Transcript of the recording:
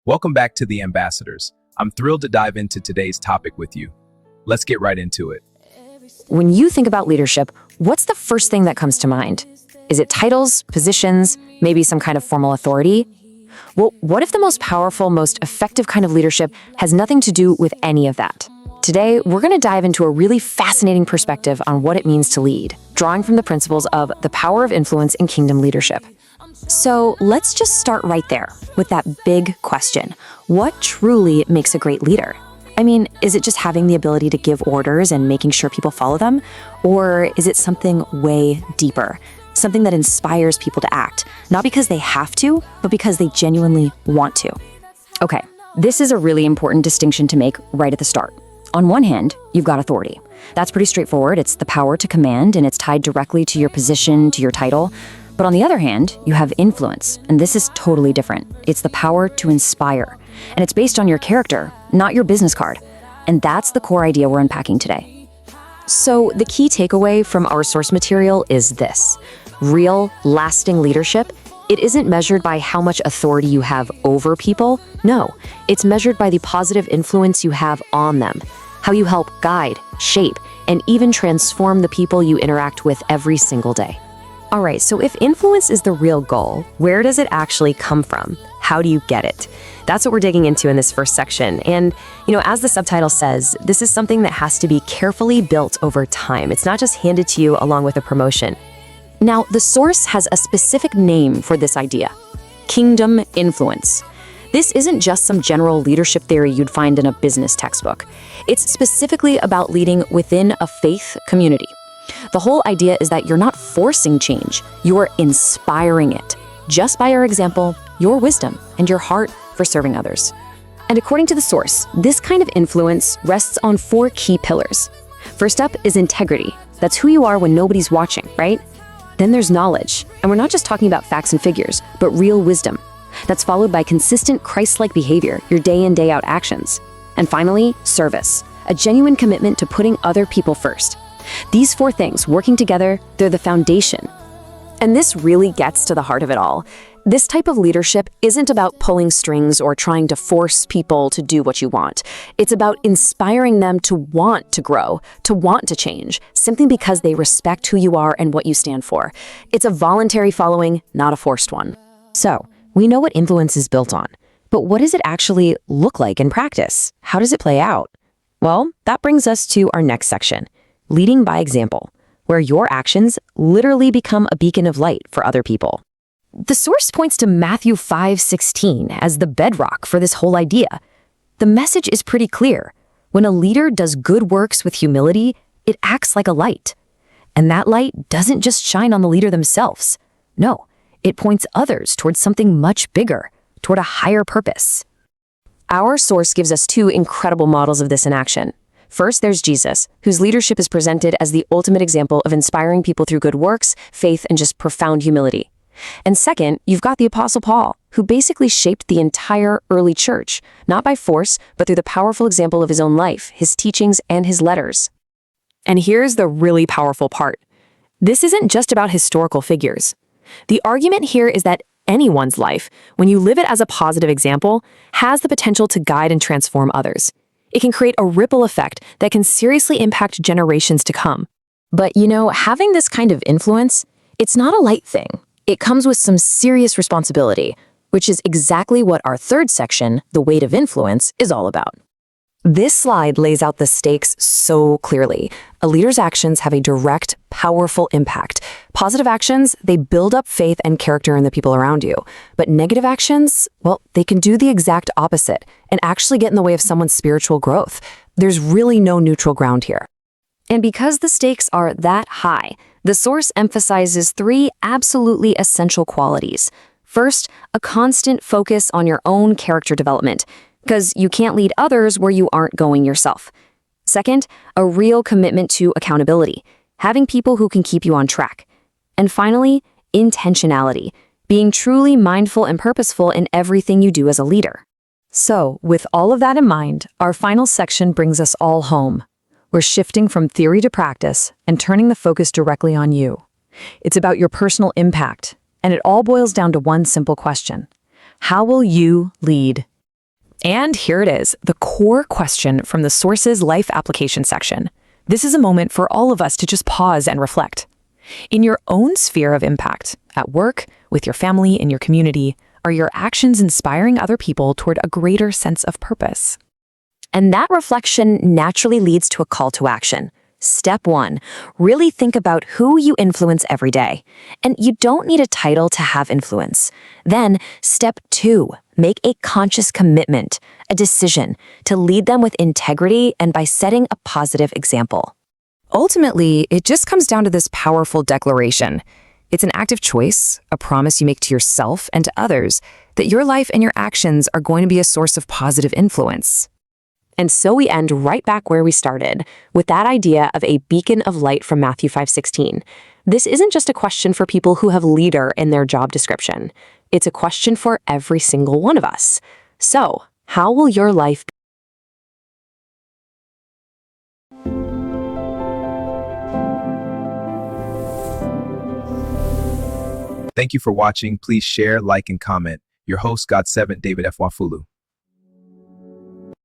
Welcome back to The Ambassadors. I'm thrilled to dive into today's topic with you. Let's get right into it. When you think about leadership, what's the first thing that comes to mind? Is it titles, positions, maybe some kind of formal authority? Well, what if the most powerful, most effective kind of leadership has nothing to do with any of that? Today, we're going to dive into a really fascinating perspective on what it means to lead, drawing from the principles of the power of influence in kingdom leadership. So let's just start right there with that big question. What truly makes a great leader? I mean, is it just having the ability to give orders and making sure people follow them? Or is it something way deeper? Something that inspires people to act, not because they have to, but because they genuinely want to. Okay, this is a really important distinction to make right at the start. On one hand, you've got authority. That's pretty straightforward. It's the power to command, and it's tied directly to your position, to your title. But on the other hand, you have influence, and this is totally different. It's the power to inspire, and it's based on your character, not your business card. And that's the core idea we're unpacking today. So the key takeaway from our source material is this. Real, lasting leadership, it isn't measured by how much authority you have over people. No, it's measured by the positive influence you have on them, how you help guide, shape, and even transform the people you interact with every single day. All right, so if influence is the real goal, where does it actually come from? How do you get it? That's what we're digging into in this first section. And, as the subtitle says, this is something that has to be carefully built over time. It's not just handed to you along with a promotion. Now, the source has a specific name for this idea: kingdom influence. This isn't just some general leadership theory you'd find in a business textbook. It's specifically about leading within a faith community. The whole idea is that you're not forcing change, you're inspiring it, just by your example, your wisdom, and your heart for serving others. And according to the source, this kind of influence rests on 4 key pillars. First up is integrity. That's who you are when nobody's watching, right? Then there's knowledge, and we're not just talking about facts and figures, but real wisdom. That's followed by consistent Christ-like behavior, your day in, day out actions. And finally, service, a genuine commitment to putting other people first. These 4 things working together, they're the foundation. And this really gets to the heart of it all. This type of leadership isn't about pulling strings or trying to force people to do what you want. It's about inspiring them to want to grow, to want to change, simply because they respect who you are and what you stand for. It's a voluntary following, not a forced one. So, we know what influence is built on. But what does it actually look like in practice? How does it play out? Well, that brings us to our next section. Leading by example, where your actions literally become a beacon of light for other people. The source points to Matthew 5:16 as the bedrock for this whole idea. The message is pretty clear. When a leader does good works with humility, it acts like a light. And that light doesn't just shine on the leader themselves. No, it points others towards something much bigger, toward a higher purpose. Our source gives us 2 incredible models of this in action. First, there's Jesus, whose leadership is presented as the ultimate example of inspiring people through good works, faith, and just profound humility. And second, you've got the Apostle Paul, who basically shaped the entire early church, not by force, but through the powerful example of his own life, his teachings, and his letters. And here's the really powerful part. This isn't just about historical figures. The argument here is that anyone's life, when you live it as a positive example, has the potential to guide and transform others. It can create a ripple effect that can seriously impact generations to come. But having this kind of influence, it's not a light thing. It comes with some serious responsibility, which is exactly what our third section, the weight of influence, is all about. This slide lays out the stakes so clearly. A leader's actions have a direct, powerful impact. Positive actions, they build up faith and character in the people around you. But negative actions, well, they can do the exact opposite and actually get in the way of someone's spiritual growth. There's really no neutral ground here. And because the stakes are that high, the source emphasizes 3 absolutely essential qualities. First, a constant focus on your own character development, because you can't lead others where you aren't going yourself. Second, a real commitment to accountability, having people who can keep you on track. And finally, intentionality, being truly mindful and purposeful in everything you do as a leader. So, with all of that in mind, our final section brings us all home. We're shifting from theory to practice and turning the focus directly on you. It's about your personal impact, and it all boils down to one simple question. How will you lead And here it is, the core question from the Sources Life Application section. This is a moment for all of us to just pause and reflect. In your own sphere of impact, at work, with your family, in your community, are your actions inspiring other people toward a greater sense of purpose? And that reflection naturally leads to a call to action. Step 1, really think about who you influence every day. And you don't need a title to have influence. Then, step 2, make a conscious commitment, a decision, to lead them with integrity and by setting a positive example. Ultimately, it just comes down to this powerful declaration. It's an active choice, a promise you make to yourself and to others that your life and your actions are going to be a source of positive influence. And so we end right back where we started, with that idea of a beacon of light from Matthew 5:16. This isn't just a question for people who have leader in their job description. It's a question for every single one of us. So, how will your life be? Thank you for watching. Please share, like, and comment. Your host, God7, David F. Wafulu.